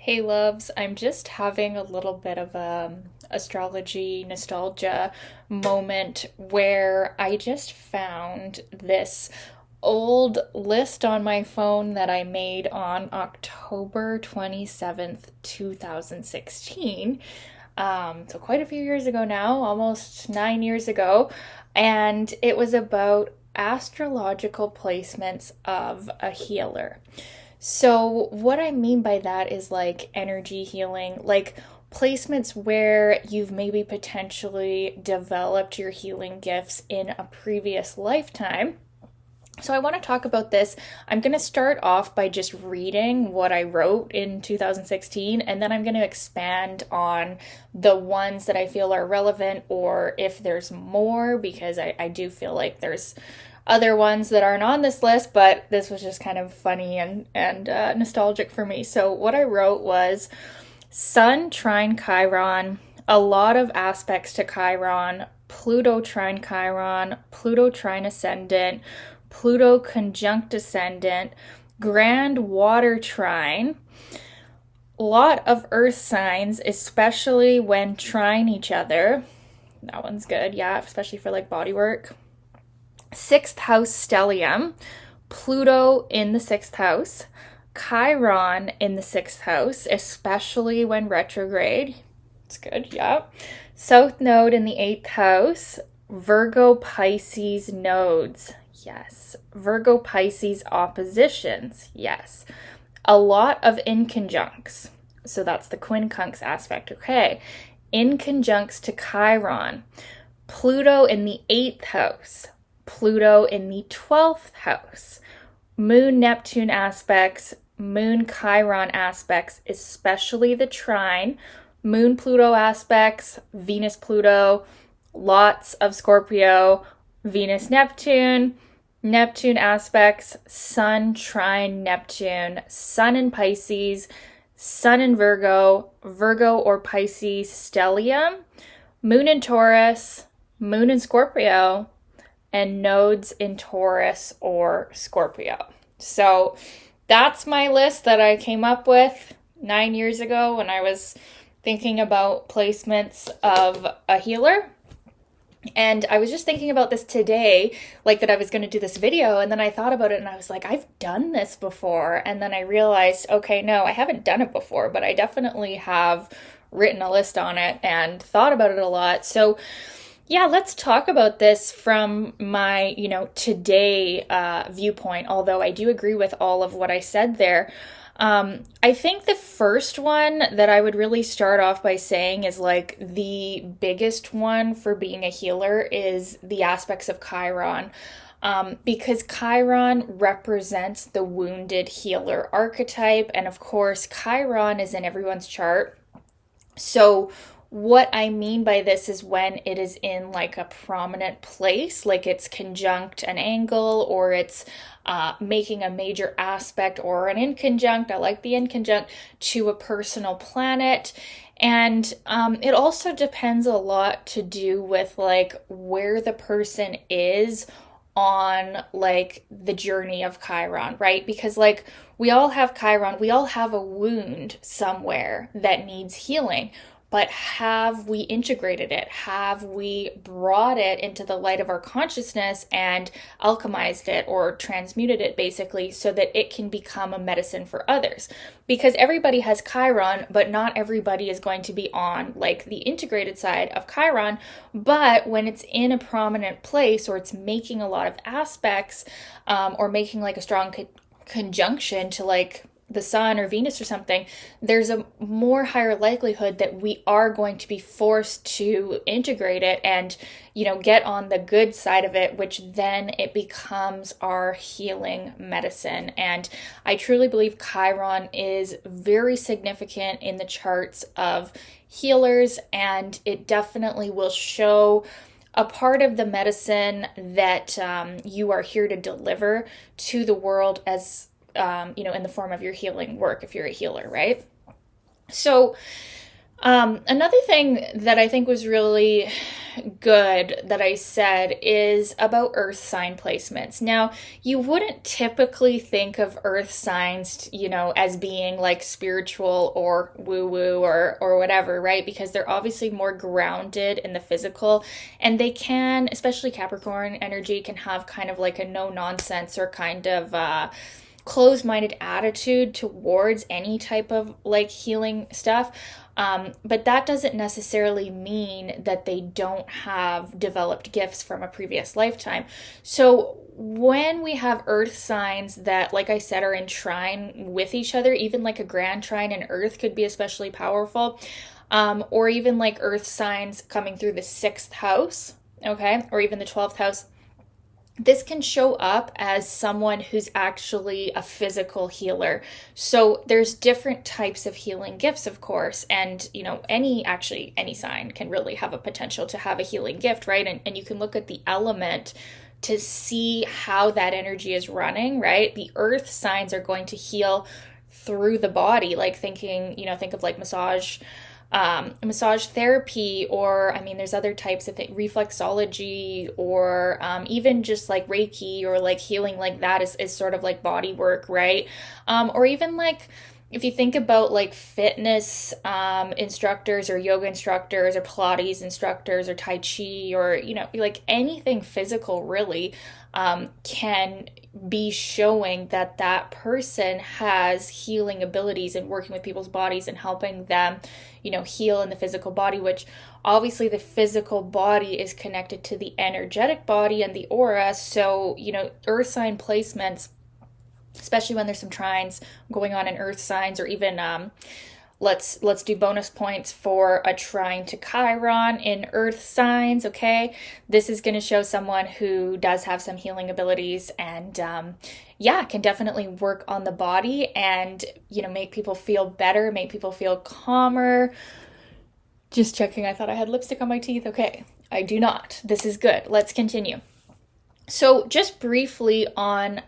Hey loves, I'm just having a little bit of astrology nostalgia moment where I just found this old list on my phone that I made on October 27th, 2016. So quite a few years ago now, almost 9 years ago, and it was about astrological placements of a healer. So, what I mean by that is like energy healing, like placements where you've maybe potentially developed your healing gifts in a previous lifetime. So, I want to talk about this. I'm going to start off by just reading what I wrote in 2016, and then I'm going to expand on the ones that I feel are relevant or if there's more, because I do feel like there's other ones that aren't on this list, but this was just kind of funny and nostalgic for me. So, what I wrote was Sun trine Chiron, a lot of aspects to Chiron, Pluto trine Chiron, Pluto trine ascendant, Pluto conjunct ascendant, grand water trine, lot of earth signs, especially when trine each other. That one's good, yeah, especially for like body work. Sixth house stellium, Pluto in the sixth house, Chiron in the sixth house, especially when retrograde. It's good, yeah. South node in the eighth house, Virgo Pisces nodes. Yes. Virgo Pisces oppositions. Yes. A lot of inconjuncts. So that's the quincunx aspect. Okay. Inconjuncts to Chiron. Pluto in the eighth house. Pluto in the 12th house. Moon Neptune aspects. Moon Chiron aspects, especially the trine. Moon Pluto aspects. Venus Pluto. Lots of Scorpio. Venus Neptune. Neptune aspects, Sun trine Neptune, Sun in Pisces, Sun in Virgo, Virgo or Pisces stellium, Moon in Taurus, Moon in Scorpio, and nodes in Taurus or Scorpio. So that's my list that I came up with 9 years ago when I was thinking about placements of a healer. And I was just thinking about this today, like that I was going to do this video, and then I thought about it and I was like, I've done this before. And then I realized, okay, no, I haven't done it before, but I definitely have written a list on it and thought about it a lot. So, yeah, let's talk about this from my, today viewpoint, although I do agree with all of what I said there. I think the first one that I would really start off by saying is like the biggest one for being a healer is the aspects of Chiron. Because Chiron represents the wounded healer archetype, and of course, Chiron is in everyone's chart. So, what I mean by this is when it is in like a prominent place, like it's conjunct an angle or it's making a major aspect or an inconjunct. I like the inconjunct to a personal planet. And it also depends a lot to do with like where the person is on like the journey of Chiron, right? Because like we all have Chiron, we all have a wound somewhere that needs healing. But have we integrated it? Have we brought it into the light of our consciousness and alchemized it or transmuted it basically so that it can become a medicine for others? Because everybody has Chiron, but not everybody is going to be on like the integrated side of Chiron. But when it's in a prominent place or it's making a lot of aspects or making like a strong conjunction to like the sun or Venus or something, there's a more higher likelihood that we are going to be forced to integrate it and, get on the good side of it, which then it becomes our healing medicine. And I truly believe Chiron is very significant in the charts of healers, and it definitely will show a part of the medicine that you are here to deliver to the world as in the form of your healing work if you're a healer, right? So Another thing that I think was really good that I said is about earth sign placements. Now, you wouldn't typically think of earth signs, as being like spiritual or woo-woo or whatever, right? Because they're obviously more grounded in the physical, and they can, especially Capricorn energy, can have kind of like a no nonsense or kind of closed minded attitude towards any type of like healing stuff. But that doesn't necessarily mean that they don't have developed gifts from a previous lifetime. So when we have earth signs that, like I said, are in trine with each other, even like a grand trine in earth could be especially powerful, or even like earth signs coming through the sixth house, okay, or even the 12th house, this can show up as someone who's actually a physical healer. So there's different types of healing gifts, of course, and any sign can really have a potential to have a healing gift, right? And you can look at the element to see how that energy is running, right? The earth signs are going to heal through the body, like think of like massage therapy, or I mean, there's other types of reflexology, or even just like Reiki or like healing like that is sort of like body work, right? Or even like if you think about like fitness instructors or yoga instructors or Pilates instructors or Tai Chi, or like anything physical really, can be showing that that person has healing abilities in working with people's bodies and helping them, heal in the physical body, which obviously the physical body is connected to the energetic body and the aura. So, earth sign placements, especially when there's some trines going on in earth signs, or even let's do bonus points for a trine to Chiron in earth signs, okay? This is going to show someone who does have some healing abilities, and yeah, can definitely work on the body and, make people feel better, make people feel calmer. Just checking, I thought I had lipstick on my teeth. Okay, I do not. This is good. Let's continue. So just briefly on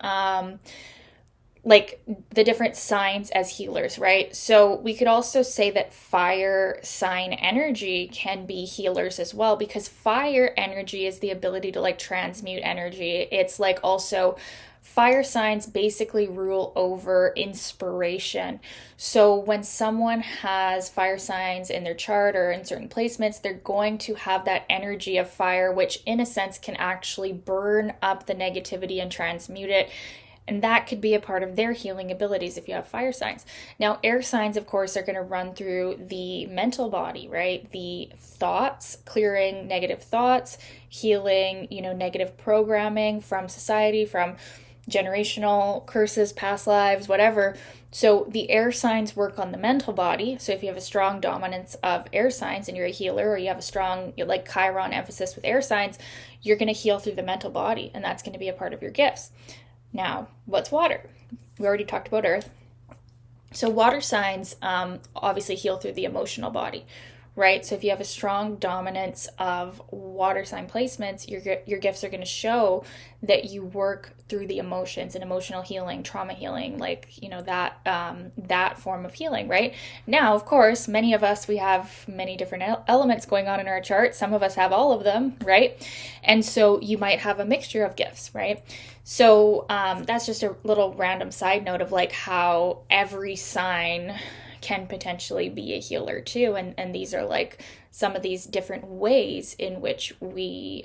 like the different signs as healers, right? So we could also say that fire sign energy can be healers as well, because fire energy is the ability to like transmute energy. It's like also fire signs basically rule over inspiration. So when someone has fire signs in their chart or in certain placements, they're going to have that energy of fire, which in a sense can actually burn up the negativity and transmute it. And that could be a part of their healing abilities if you have fire signs. Now, air signs, of course, are going to run through the mental body, right? The thoughts, clearing negative thoughts, healing, negative programming from society, from generational curses, past lives, whatever. So the air signs work on the mental body. So if you have a strong dominance of air signs and you're a healer, or you have a strong like Chiron emphasis with air signs, you're going to heal through the mental body, and that's going to be a part of your gifts. Now, what's water? We already talked about earth. So water signs obviously heal through the emotional body, right? So if you have a strong dominance of water sign placements, your gifts are going to show that you work through the emotions and emotional healing, trauma healing, like that form of healing, right? Now, of course, many of us, we have many different elements going on in our chart. Some of us have all of them, right? And so you might have a mixture of gifts, right? So that's just a little random side note of like how every sign can potentially be a healer too. And these are like some of these different ways in which we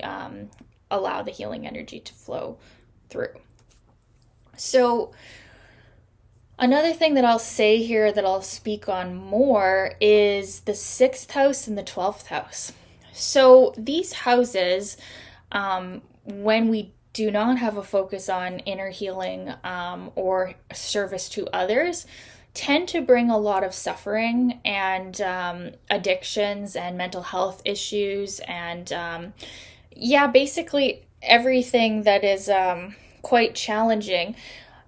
allow the healing energy to flow through. So another thing that I'll say here that I'll speak on more is the 6th house and the 12th house. So these houses, when we do not have a focus on inner healing or service to others, tend to bring a lot of suffering and addictions and mental health issues, and basically everything that is quite challenging.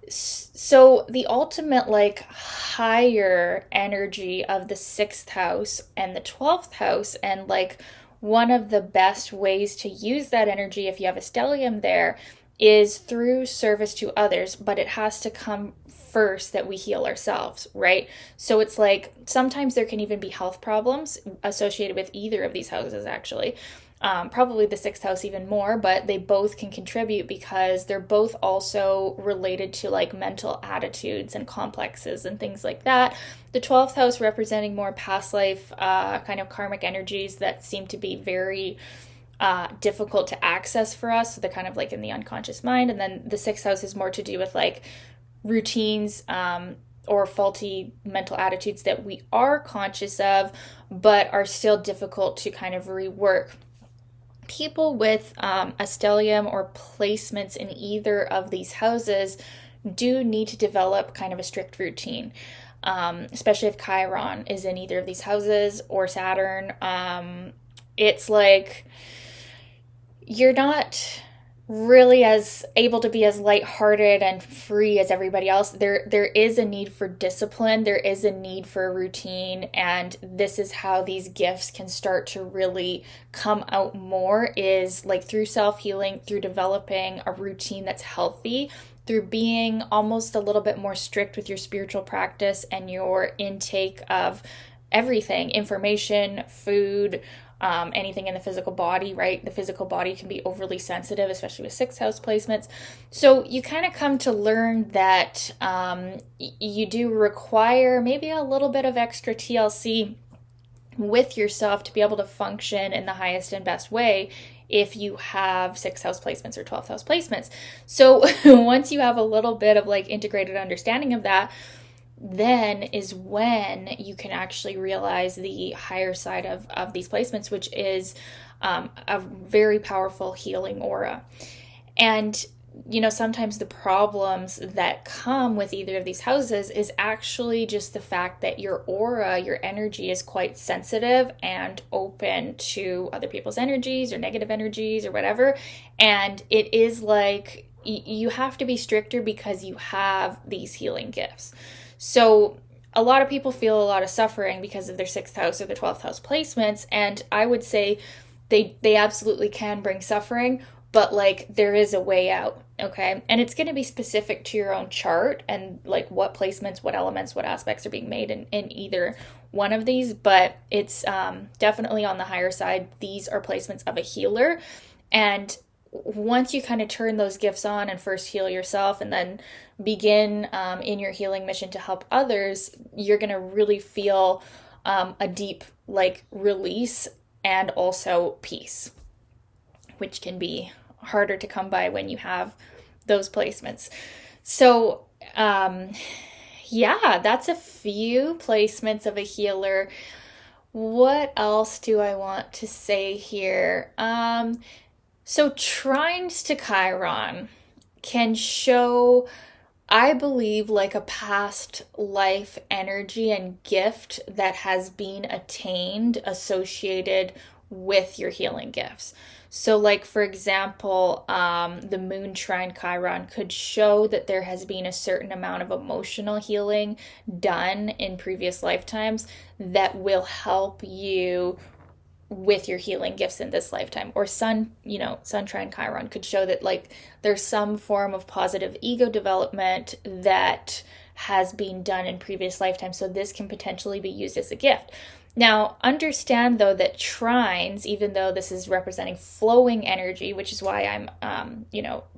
So the ultimate like higher energy of the 6th house and the 12th house, and like one of the best ways to use that energy if you have a stellium there, is through service to others, but it has to come first that we heal ourselves, right? So it's like sometimes there can even be health problems associated with either of these houses, actually. Probably the sixth house even more, but they both can contribute because they're both also related to like mental attitudes and complexes and things like that. The 12th house representing more past life kind of karmic energies that seem to be very difficult to access for us. So they're kind of like in the unconscious mind. And then the sixth house is more to do with like routines or faulty mental attitudes that we are conscious of, but are still difficult to kind of rework. People with a stellium or placements in either of these houses do need to develop kind of a strict routine, especially if Chiron is in either of these houses or Saturn. It's like you're not really as able to be as lighthearted and free as everybody else. There is a need for discipline. There is a need for a routine, and this is how these gifts can start to really come out more, is like through self-healing, through developing a routine that's healthy, through being almost a little bit more strict with your spiritual practice and your intake of everything, information, food, anything in the physical body, right? The physical body can be overly sensitive, especially with sixth house placements. So you kind of come to learn that you do require maybe a little bit of extra TLC with yourself to be able to function in the highest and best way if you have sixth house placements or 12th house placements. So once you have a little bit of like integrated understanding of that, then is when you can actually realize the higher side of these placements, which is a very powerful healing aura. And, you know, sometimes the problems that come with either of these houses is actually just the fact that your aura, your energy is quite sensitive and open to other people's energies or negative energies or whatever. And it is like you have to be stricter because you have these healing gifts. So a lot of people feel a lot of suffering because of their sixth house or the 12th house placements. And I would say they absolutely can bring suffering, but like there is a way out. Okay. And it's going to be specific to your own chart and like what placements, what elements, what aspects are being made in either one of these. But it's definitely on the higher side. These are placements of a healer. And once you kind of turn those gifts on and first heal yourself and then begin in your healing mission to help others, you're going to really feel a deep like release and also peace, which can be harder to come by when you have those placements. So yeah, that's a few placements of a healer. What else do I want to say here? So trines to Chiron can show, I believe, like a past life energy and gift that has been attained associated with your healing gifts. So like, for example, the moon trine Chiron could show that there has been a certain amount of emotional healing done in previous lifetimes that will help you with your healing gifts in this lifetime. Or sun trine Chiron could show that like there's some form of positive ego development that has been done in previous lifetimes. So this can potentially be used as a gift. Now, understand though that trines, even though this is representing flowing energy, which is why I'm,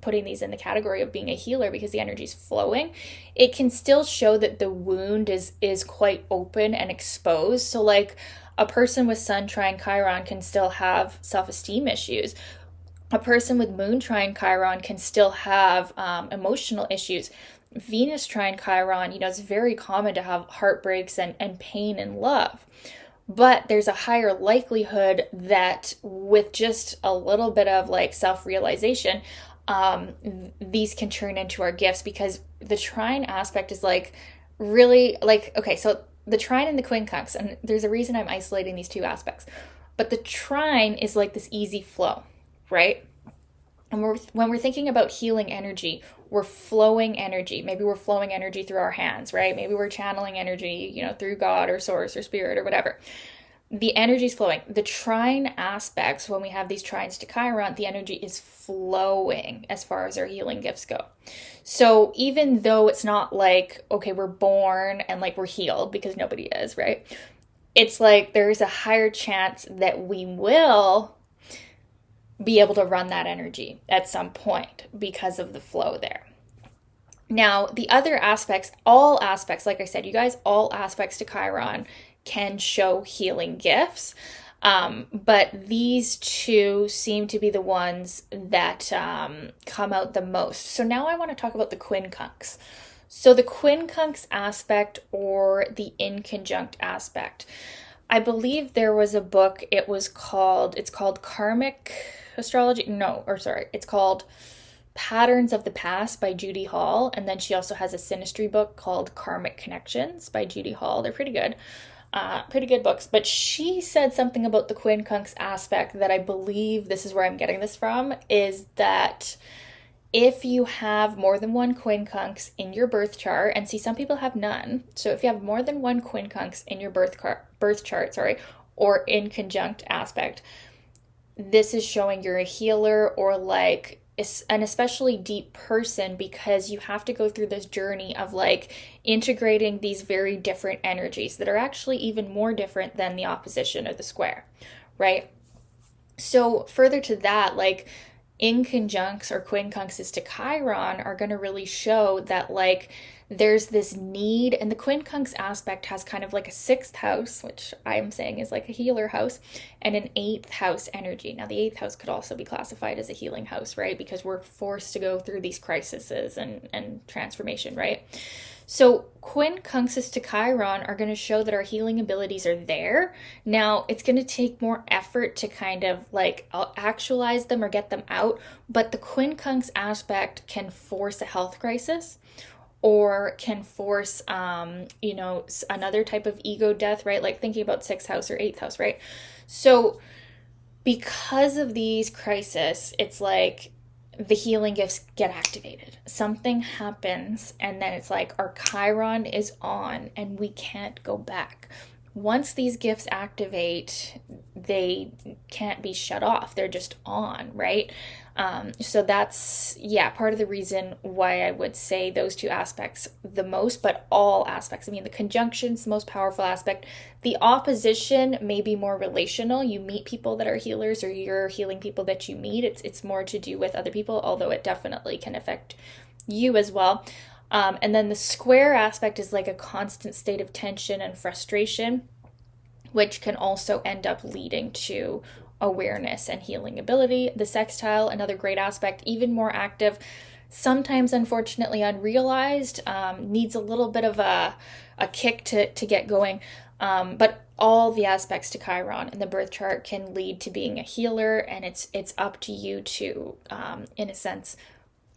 putting these in the category of being a healer because the energy is flowing, it can still show that the wound is quite open and exposed. So like, a person with sun trine Chiron can still have self-esteem issues. A person with moon trine Chiron can still have emotional issues. Venus trine Chiron, it's very common to have heartbreaks and pain in love. But there's a higher likelihood that with just a little bit of like self-realization, these can turn into our gifts, because the trine aspect is like really like, okay, so the trine and the quincunx, and there's a reason I'm isolating these two aspects, but the trine is like this easy flow, right? And when we're thinking about healing energy, we're flowing energy. Maybe we're flowing energy through our hands, right? Maybe we're channeling energy, through God or source or spirit or whatever. the energy is flowing. The trine aspects, when we have these trines to Chiron, the energy is flowing as far as our healing gifts go. So even though it's not like, okay, we're born and like we're healed, because nobody is, right? It's like there's a higher chance that we will be able to run that energy at some point because of the flow there. Now, the other aspects, all aspects, like I said, you guys, all aspects to Chiron can show healing gifts. But these two seem to be the ones that come out the most. So now I want to talk about the quincunx. So the quincunx aspect, or the inconjunct aspect. I believe there was a book, it's called Karmic Astrology. No, or sorry, it's called Patterns of the Past by Judy Hall. And then she also has a synastry book called Karmic Connections by Judy Hall. They're pretty good. Pretty good books. But she said something about the quincunx aspect that I believe, this is where I'm getting this from, is that if you have more than one quincunx in your birth chart, and see, some people have none. So if you have more than one quincunx in your birth chart, or inconjunct aspect, this is showing you're a healer, or like an especially deep person, because you have to go through this journey of like integrating these very different energies that are actually even more different than the opposition or the square, right? So further to that, like inconjuncts or quincunxes to Chiron are going to really show that like there's this need, and the quincunx aspect has kind of like a sixth house, which I'm saying is like a healer house, and an eighth house energy. Now, the eighth house could also be classified as a healing house, right? Because we're forced to go through these crises and transformation, right? So quincunxes to Chiron are going to show that our healing abilities are there. Now, it's going to take more effort to kind of like actualize them or get them out, but the quincunx aspect can force a health crisis, or can force, another type of ego death, right? Like thinking about sixth house or eighth house, right? So because of these crises, it's like the healing gifts get activated. Something happens, and then it's like our Chiron is on and we can't go back. Once these gifts activate, they can't be shut off. They're just on, right? So that's, part of the reason why I would say those two aspects the most, but all aspects. I mean, the conjunction's the most powerful aspect. The opposition may be more relational. You meet people that are healers, or you're healing people that you meet. It's more to do with other people, although it definitely can affect you as well. And then the square aspect is like a constant state of tension and frustration, which can also end up leading to awareness and healing ability. The sextile, another great aspect, even more active, sometimes unfortunately unrealized, needs a little bit of a kick to get going. But all the aspects to Chiron in the birth chart can lead to being a healer, and it's up to you to, in a sense,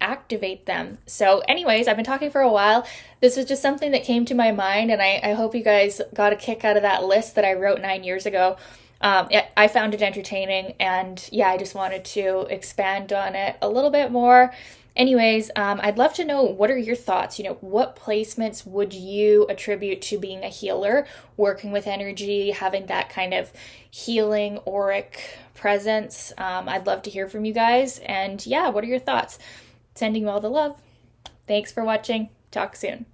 activate them. So anyways, I've been talking for a while. This was just something that came to my mind, and I hope you guys got a kick out of that list that I wrote 9 years ago. I found it entertaining, and I just wanted to expand on it a little bit more. Anyways, I'd love to know, what are your thoughts? What placements would you attribute to being a healer, working with energy, having that kind of healing auric presence? I'd love to hear from you guys, and what are your thoughts? Sending you all the love. Thanks for watching. Talk soon.